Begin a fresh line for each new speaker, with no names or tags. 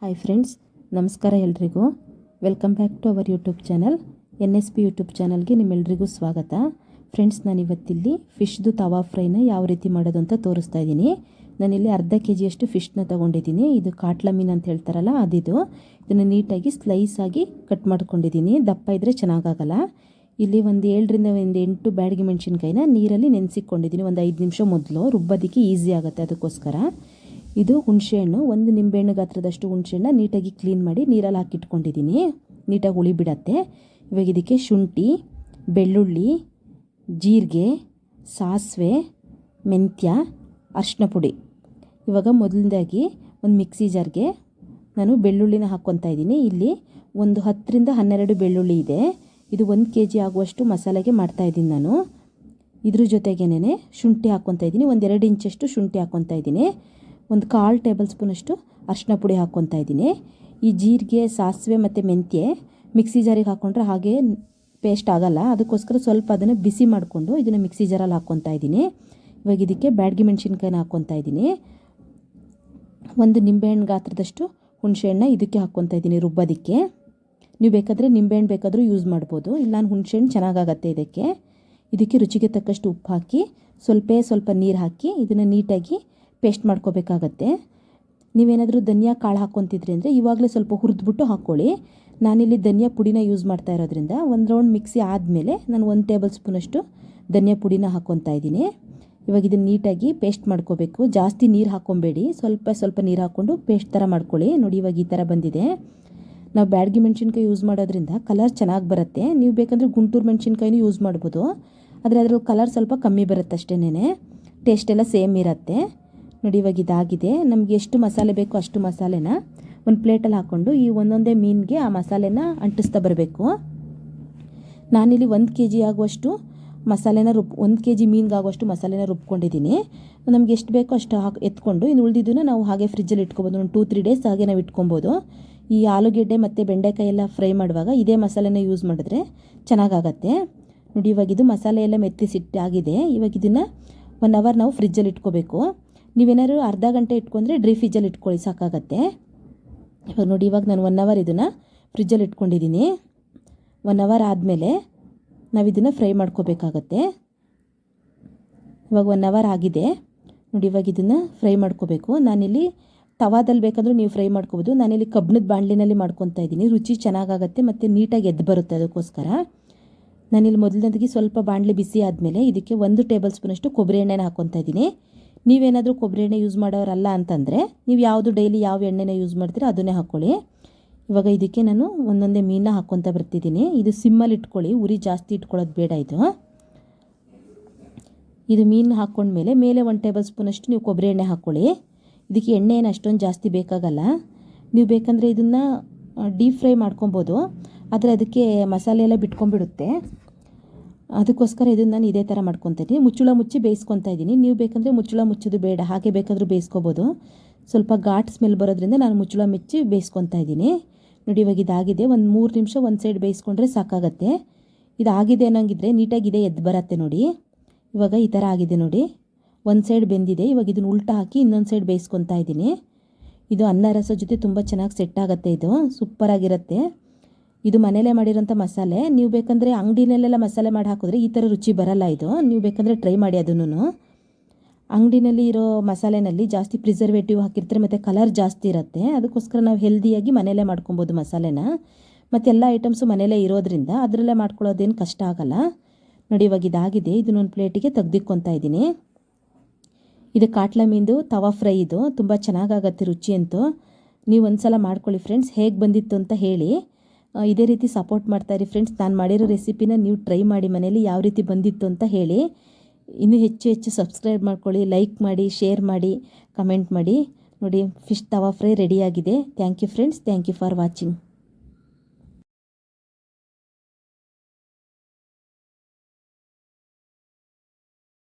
Hi friends, ನಮಸ್ಕಾರ ಎಲ್ರಿಗೂ. Welcome back to our YouTube channel. NSP YouTube ಚಾನಲ್ಗೆ ನಿಮ್ಮೆಲ್ರಿಗೂ ಸ್ವಾಗತ. ಫ್ರೆಂಡ್ಸ್, ನಾನಿವತ್ತಿಲ್ಲಿ ಫಿಶ್ದು ತವಾ ಫ್ರೈನ ಯಾವ ರೀತಿ ಮಾಡೋದು ಅಂತ ತೋರಿಸ್ತಾ ಇದ್ದೀನಿ. ನಾನಿಲ್ಲಿ ಅರ್ಧ kg ಫಿಶ್ನ ತೊಗೊಂಡಿದ್ದೀನಿ. ಇದು ಕಾಟ್ಲ ಮೀನು ಅಂತ ಹೇಳ್ತಾರಲ್ಲ ಅದಿದು. ಇದನ್ನು ನೀಟಾಗಿ ಸ್ಲೈಸ್ ಆಗಿ ಕಟ್ ಮಾಡ್ಕೊಂಡಿದ್ದೀನಿ. ದಪ್ಪ ಇದ್ದರೆ ಚೆನ್ನಾಗಾಗಲ್ಲ. ಇಲ್ಲಿ ಒಂದು 7ರಿಂದ 8 ಬ್ಯಾಡಗಿ ಮೆಣಸಿನ್ಕಾಯಿನ ನೀರಲ್ಲಿ ನೆನೆಸಿಕೊಂಡಿದ್ದೀನಿ ಒಂದು 5 ನಿಮಿಷ ಮೊದಲು. ರುಬ್ಬೋದಕ್ಕೆ ಈಸಿ ಆಗುತ್ತೆ, ಅದಕ್ಕೋಸ್ಕರ. ಇದು ಹುಣಸೆಹಣ್ಣು, ಒಂದು ನಿಂಬೆಹಣ್ಣು ಗಾತ್ರದಷ್ಟು ಹುಣಸೆಹಣ್ಣ ನೀಟಾಗಿ ಕ್ಲೀನ್ ಮಾಡಿ ನೀರಲ್ಲಿ ಹಾಕಿಟ್ಕೊಂಡಿದ್ದೀನಿ. ನೀಟಾಗಿ ಹುಳಿ ಬಿಡತ್ತೆ. ಇವಾಗ ಇದಕ್ಕೆ ಶುಂಠಿ, ಬೆಳ್ಳುಳ್ಳಿ, ಜೀರಿಗೆ, ಸಾಸಿವೆ, ಮೆಂತ್ಯ, ಅರಿಶಿನ ಪುಡಿ. ಇವಾಗ ಮೊದಲನೇದಾಗಿ ಒಂದು ಮಿಕ್ಸಿ ಜಾರ್ಗೆ ನಾನು ಬೆಳ್ಳುಳ್ಳಿನ ಹಾಕ್ಕೊತಾ ಇದ್ದೀನಿ. ಇಲ್ಲಿ ಒಂದು 10ರಿಂದ 12 ಬೆಳ್ಳುಳ್ಳಿ ಇದೆ. ಇದು 1 kg ಆಗುವಷ್ಟು ಮಸಾಲೆಗೆ ಮಾಡ್ತಾಯಿದ್ದೀನಿ ನಾನು. ಇದ್ರ ಜೊತೆಗೇನೆ ಶುಂಠಿ ಹಾಕ್ಕೊತಾ ಇದ್ದೀನಿ. ಒಂದು 2 ಇಂಚಷ್ಟು ಶುಂಠಿ ಹಾಕ್ಕೊತಾ ಇದ್ದೀನಿ. ಒಂದು 1/4 ಟೇಬಲ್ ಸ್ಪೂನಷ್ಟು ಅರಿಶಿನ ಪುಡಿ ಹಾಕ್ಕೊತಾ ಇದ್ದೀನಿ. ಈ ಜೀರಿಗೆ, ಸಾಸಿವೆ ಮತ್ತು ಮೆಂತ್ಯ ಮಿಕ್ಸಿ ಜಾರಿಗೆ ಹಾಕ್ಕೊಂಡ್ರೆ ಹಾಗೆ ಪೇಸ್ಟ್ ಆಗೋಲ್ಲ. ಅದಕ್ಕೋಸ್ಕರ ಸ್ವಲ್ಪ ಅದನ್ನು ಬಿಸಿ ಮಾಡಿಕೊಂಡು ಇದನ್ನು ಮಿಕ್ಸಿ ಜಾರಲ್ಲಿ ಹಾಕ್ಕೊತಾ ಇದ್ದೀನಿ. ಇವಾಗ ಇದಕ್ಕೆ ಬ್ಯಾಡಗಿ ಮೆಣಸಿನ್ಕಾಯಿನ ಹಾಕ್ಕೊತಾ ಇದ್ದೀನಿ. ಒಂದು ನಿಂಬೆಹಣ್ಣು ಗಾತ್ರದಷ್ಟು ಹುಣಸೆಹಣ್ಣ ಇದಕ್ಕೆ ಹಾಕ್ಕೊತಾ ಇದ್ದೀನಿ ರುಬ್ಬೋದಕ್ಕೆ. ನೀವು ಬೇಕಾದರೆ ನಿಂಬೆಹಣ್ಣು ಬೇಕಾದರೂ ಯೂಸ್ ಮಾಡ್ಬೋದು. ಇಲ್ಲ, ನಾನು ಹುಣಸೆಹಣ್ಣು ಚೆನ್ನಾಗಾಗತ್ತೆ ಇದಕ್ಕೆ. ಇದಕ್ಕೆ ರುಚಿಗೆ ತಕ್ಕಷ್ಟು ಉಪ್ಪು ಹಾಕಿ ಸ್ವಲ್ಪ ನೀರು ಹಾಕಿ ಇದನ್ನು ನೀಟಾಗಿ ಪೇಸ್ಟ್ ಮಾಡ್ಕೋಬೇಕಾಗತ್ತೆ. ನೀವೇನಾದರೂ ಧನಿಯಾ ಕಾಳು ಹಾಕ್ಕೊತಿದ್ರಿ ಅಂದರೆ ಇವಾಗಲೇ ಸ್ವಲ್ಪ ಹುರಿದ್ಬಿಟ್ಟು ಹಾಕ್ಕೊಳ್ಳಿ. ನಾನಿಲ್ಲಿ ಧನಿಯಾ ಪುಡಿನ ಯೂಸ್ ಮಾಡ್ತಾ ಇರೋದ್ರಿಂದ ಒಂದು ರೌಂಡ್ ಮಿಕ್ಸಿ ಆದಮೇಲೆ ನಾನು 1 ಟೇಬಲ್ ಸ್ಪೂನಷ್ಟು ಧನಿಯಾ ಪುಡಿನ ಹಾಕ್ಕೊತಾ ಇದ್ದೀನಿ. ಇವಾಗ ಇದನ್ನು ನೀಟಾಗಿ ಪೇಸ್ಟ್ ಮಾಡ್ಕೋಬೇಕು. ಜಾಸ್ತಿ ನೀರು ಹಾಕ್ಕೊಬೇಡಿ, ಸ್ವಲ್ಪ ನೀರು ಹಾಕ್ಕೊಂಡು ಪೇಸ್ಟ್ ಥರ ಮಾಡ್ಕೊಳ್ಳಿ. ನೋಡಿ, ಇವಾಗ ಈ ಥರ ಬಂದಿದೆ. ನಾವು ಬ್ಯಾಡಗಿ ಮೆಣಸಿನ್ಕಾಯಿ ಯೂಸ್ ಮಾಡೋದ್ರಿಂದ ಕಲರ್ ಚೆನ್ನಾಗಿ ಬರುತ್ತೆ. ನೀವು ಬೇಕಂದರೆ ಗುಂಟೂರು ಮೆಣಸಿನ್ಕಾಯಿನೂ ಯೂಸ್ ಮಾಡ್ಬೋದು. ಆದರೆ ಅದರಲ್ಲಿ ಕಲರ್ ಸ್ವಲ್ಪ ಕಮ್ಮಿ ಬರುತ್ತೆ ಅಷ್ಟೇನೆ. ಟೇಸ್ಟ್ ಎಲ್ಲ ಸೇಮ್ ಇರುತ್ತೆ. ನೋಡಿ, ಇವಾಗ ಇದಾಗಿದೆ. ನಮಗೆ ಎಷ್ಟು ಮಸಾಲೆ ಬೇಕೋ ಅಷ್ಟು ಮಸಾಲೆನ ಒಂದು ಪ್ಲೇಟಲ್ಲಿ ಹಾಕ್ಕೊಂಡು ಈ ಒಂದೊಂದೇ ಮೀನಿಗೆ ಆ ಮಸಾಲೆನ ಅಂಟಿಸ್ತಾ ಬರಬೇಕು. ನಾನಿಲ್ಲಿ 1 kg ಆಗುವಷ್ಟು ಮಸಾಲೆನ 1 kg ಮೀನಿಗೆ ಆಗುವಷ್ಟು ಮಸಾಲೆನ ರುಬ್ಕೊಂಡಿದ್ದೀನಿ. ನಮ್ಗೆ ಎಷ್ಟು ಬೇಕೋ ಅಷ್ಟು ಎತ್ಕೊಂಡು ಇನ್ನು ಉಳಿದಿದ್ದನ್ನು ನಾವು ಹಾಗೆ ಫ್ರಿಜ್ಜಲ್ಲಿ ಇಟ್ಕೊಬೋದು. ಒಂದು 2-3 ಡೇಸ್ ಹಾಗೆ ನಾವು ಇಟ್ಕೊಬೋದು. ಈ ಆಲೂಗೆಡ್ಡೆ ಮತ್ತು ಬೆಂಡೆಕಾಯಿ ಎಲ್ಲ ಫ್ರೈ ಮಾಡುವಾಗ ಇದೇ ಮಸಾಲೆನ ಯೂಸ್ ಮಾಡಿದ್ರೆ ಚೆನ್ನಾಗಾಗತ್ತೆ. ನೋಡಿ, ಇವಾಗ ಇದು ಮಸಾಲೆ ಎಲ್ಲ ಮೆತ್ತಿಸಿಟ್ಟಾಗಿದೆ. ಇವಾಗ ಇದನ್ನು 1 ಅವರ್ ನಾವು ಫ್ರಿಜ್ಜಲ್ಲಿ ಇಟ್ಕೋಬೇಕು. ನೀವೇನಾದ್ರು ಅರ್ಧ ಗಂಟೆ ಇಟ್ಕೊಂಡ್ರೆ ಡ್ರೈ ಫ್ರಿಜ್ಜಲ್ಲಿ ಇಟ್ಕೊಳ್ಳಿ, ಸಾಕಾಗತ್ತೆ. ಇವಾಗ ನೋಡಿ, ಇವಾಗ ನಾನು 1 ಅವರ್ ಇದನ್ನು ಫ್ರಿಜ್ಜಲ್ಲಿ ಇಟ್ಕೊಂಡಿದ್ದೀನಿ. 1 ಅವರ್ ಆದಮೇಲೆ ನಾವು ಇದನ್ನು ಫ್ರೈ ಮಾಡ್ಕೋಬೇಕಾಗತ್ತೆ. ಇವಾಗ 1 ಅವರ್ ಆಗಿದೆ. ನೋಡಿ, ಇವಾಗ ಇದನ್ನು ಫ್ರೈ ಮಾಡ್ಕೋಬೇಕು. ನಾನಿಲ್ಲಿ ತವಾದಲ್ಲಿ ಬೇಕಾದರೂ ನೀವು ಫ್ರೈ ಮಾಡ್ಕೋಬೋದು. ನಾನಿಲ್ಲಿ ಕಬ್ಬಿಣದ ಬಾಣಲಿನಲ್ಲಿ ಮಾಡ್ಕೊತಾ ಇದ್ದೀನಿ. ರುಚಿ ಚೆನ್ನಾಗಾಗತ್ತೆ ಮತ್ತು ನೀಟಾಗಿ ಎದ್ದು ಬರುತ್ತೆ. ಅದಕ್ಕೋಸ್ಕರ ನಾನಿಲ್ಲಿ ಮೊದಲನೇದಾಗಿ ಸ್ವಲ್ಪ ಬಾಣಲಿ ಬಿಸಿ ಆದಮೇಲೆ ಇದಕ್ಕೆ 1 ಟೇಬಲ್ ಸ್ಪೂನಷ್ಟು ಕೊಬ್ಬರಿ ಎಣ್ಣೆನ ಹಾಕ್ಕೊತಾ ಇದ್ದೀನಿ. ನೀವೇನಾದರೂ ಕೊಬ್ಬರಿ ಎಣ್ಣೆ ಯೂಸ್ ಮಾಡೋರಲ್ಲ ಅಂತಂದರೆ ನೀವು ಯಾವುದು ಡೈಲಿ ಯಾವ ಎಣ್ಣೆನ ಯೂಸ್ ಮಾಡ್ತೀರೋ ಅದನ್ನೇ ಹಾಕ್ಕೊಳ್ಳಿ. ಇವಾಗ ಇದಕ್ಕೆ ನಾನು ಒಂದೊಂದೇ ಮೀನನ್ನ ಹಾಕ್ಕೊತಾ ಬರ್ತಿದ್ದೀನಿ. ಇದು ಸಿಮ್ಮಲ್ಲಿ ಇಟ್ಕೊಳ್ಳಿ, ಉರಿ ಜಾಸ್ತಿ ಇಟ್ಕೊಳ್ಳೋದು ಬೇಡ. ಇದು ಮೀನು ಹಾಕ್ಕೊಂಡ್ಮೇಲೆ ಮೇಲೆ 1 ಟೇಬಲ್ ಸ್ಪೂನಷ್ಟು ನೀವು ಕೊಬ್ಬರಿ ಎಣ್ಣೆ ಹಾಕ್ಕೊಳ್ಳಿ. ಇದಕ್ಕೆ ಎಣ್ಣೆ ಏನು ಅಷ್ಟೊಂದು ಜಾಸ್ತಿ ಬೇಕಾಗಲ್ಲ. ನೀವು ಬೇಕಂದರೆ ಇದನ್ನು ಡೀಪ್ ಫ್ರೈ ಮಾಡ್ಕೊಬೋದು, ಆದರೆ ಅದಕ್ಕೆ ಮಸಾಲೆ ಎಲ್ಲ ಬಿಟ್ಕೊಂಡ್ಬಿಡುತ್ತೆ. ಅದಕ್ಕೋಸ್ಕರ ಇದನ್ನು ನಾನು ಇದೇ ಥರ ಮಾಡ್ಕೊತಾ ಇದ್ದೀನಿ. ಮುಚ್ಚಳ ಮುಚ್ಚಿ ಬೇಯಿಸ್ಕೊತಾ ಇದ್ದೀನಿ. ನೀವು ಬೇಕಂದರೆ ಮುಚ್ಚಳ ಮುಚ್ಚೋದು ಬೇಡ, ಹಾಗೆ ಬೇಕಾದರೂ ಬೇಯಿಸ್ಕೋಬೋದು. ಸ್ವಲ್ಪ ಘಾಟ್ ಸ್ಮೆಲ್ ಬರೋದ್ರಿಂದ ನಾನು ಮುಚ್ಚಳ ಮುಚ್ಚಿ ಬೇಯಿಸ್ಕೊತಾ ಇದ್ದೀನಿ. ನೋಡಿ, ಇವಾಗ ಇದಾಗಿದೆ. ಒಂದು 3 ನಿಮಿಷ ಒಂದು ಸೈಡ್ ಬೇಯಿಸ್ಕೊಂಡ್ರೆ ಸಾಕಾಗತ್ತೆ. ಇದಾಗಿದೆ ಅನ್ನೋಂಗಿದ್ರೆ ನೀಟಾಗಿದೆ ಎದ್ದು ಬರುತ್ತೆ. ನೋಡಿ, ಇವಾಗ ಈ ಥರ ಆಗಿದೆ. ನೋಡಿ, ಒಂದು ಸೈಡ್ ಬೆಂದಿದೆ. ಇವಾಗ ಇದನ್ನು ಉಲ್ಟಾ ಹಾಕಿ ಇನ್ನೊಂದು ಸೈಡ್ ಬೇಯಿಸ್ಕೊತಾ ಇದ್ದೀನಿ. ಇದು ಅನ್ನ ರಸ ಜೊತೆ ತುಂಬ ಚೆನ್ನಾಗಿ ಸೆಟ್ ಆಗುತ್ತೆ. ಇದು ಸೂಪರಾಗಿರುತ್ತೆ. ಇದು ಮನೇಲೇ ಮಾಡಿರೋಂಥ ಮಸಾಲೆ. ನೀವು ಬೇಕಂದರೆ ಅಂಗಡಿನಲ್ಲೆಲ್ಲ ಮಸಾಲೆ ಮಾಡಿ ಹಾಕಿದ್ರೆ ಈ ಥರ ರುಚಿ ಬರಲ್ಲ. ಇದು ನೀವು ಬೇಕಂದರೆ ಟ್ರೈ ಮಾಡಿ. ಅದನ್ನು ಅಂಗಡಿನಲ್ಲಿ ಇರೋ ಮಸಾಲೆನಲ್ಲಿ ಜಾಸ್ತಿ ಪ್ರಿಸರ್ವೇಟಿವ್ ಹಾಕಿರ್ತಾರೆ ಮತ್ತು ಕಲರ್ ಜಾಸ್ತಿ ಇರುತ್ತೆ. ಅದಕ್ಕೋಸ್ಕರ ನಾವು ಹೆಲ್ದಿಯಾಗಿ ಮನೇಲೇ ಮಾಡ್ಕೊಬೋದು ಮಸಾಲೆನ. ಮತ್ತು ಎಲ್ಲ ಐಟಮ್ಸು ಮನೇಲೇ ಇರೋದ್ರಿಂದ ಅದರಲ್ಲೇ ಮಾಡ್ಕೊಳ್ಳೋದೇನು ಕಷ್ಟ ಆಗಲ್ಲ. ನೋಡಿ, ಇವಾಗ ಇದಾಗಿದೆ. ಇದನ್ನೊಂದು ಪ್ಲೇಟಿಗೆ ತೆಗ್ದಿಕ್ಕೊತಾ ಇದ್ದೀನಿ. ಇದು ಕಾಟ್ಲ ಮೀನ್ದು ತವಾ ಫ್ರೈ. ಇದು ತುಂಬ ಚೆನ್ನಾಗಾಗತ್ತೆ ರುಚಿ ಅಂತೂ. ನೀವು ಒಂದು ಸಲ ಮಾಡ್ಕೊಳ್ಳಿ ಫ್ರೆಂಡ್ಸ್. ಹೇಗೆ ಬಂದಿತ್ತು ಅಂತ ಹೇಳಿ. ಇದೇ ರೀತಿ ಸಪೋರ್ಟ್ ಮಾಡ್ತಾಯಿರಿ ಫ್ರೆಂಡ್ಸ್. ನಾನು ಮಾಡಿರೋ ರೆಸಿಪಿನ ನೀವು ಟ್ರೈ ಮಾಡಿ ಮನೇಲಿ ಯಾವ ರೀತಿ ಬಂದಿತ್ತು ಅಂತ ಹೇಳಿ. ಇನ್ನೂ ಹೆಚ್ಚು ಸಬ್ಸ್ಕ್ರೈಬ್ ಮಾಡ್ಕೊಳ್ಳಿ, ಲೈಕ್ ಮಾಡಿ, ಶೇರ್ ಮಾಡಿ, ಕಮೆಂಟ್ ಮಾಡಿ. ನೋಡಿ, ಫಿಶ್ ತವಾ ಫ್ರೈ ರೆಡಿಯಾಗಿದೆ. Thank you friends. Thank you for watching.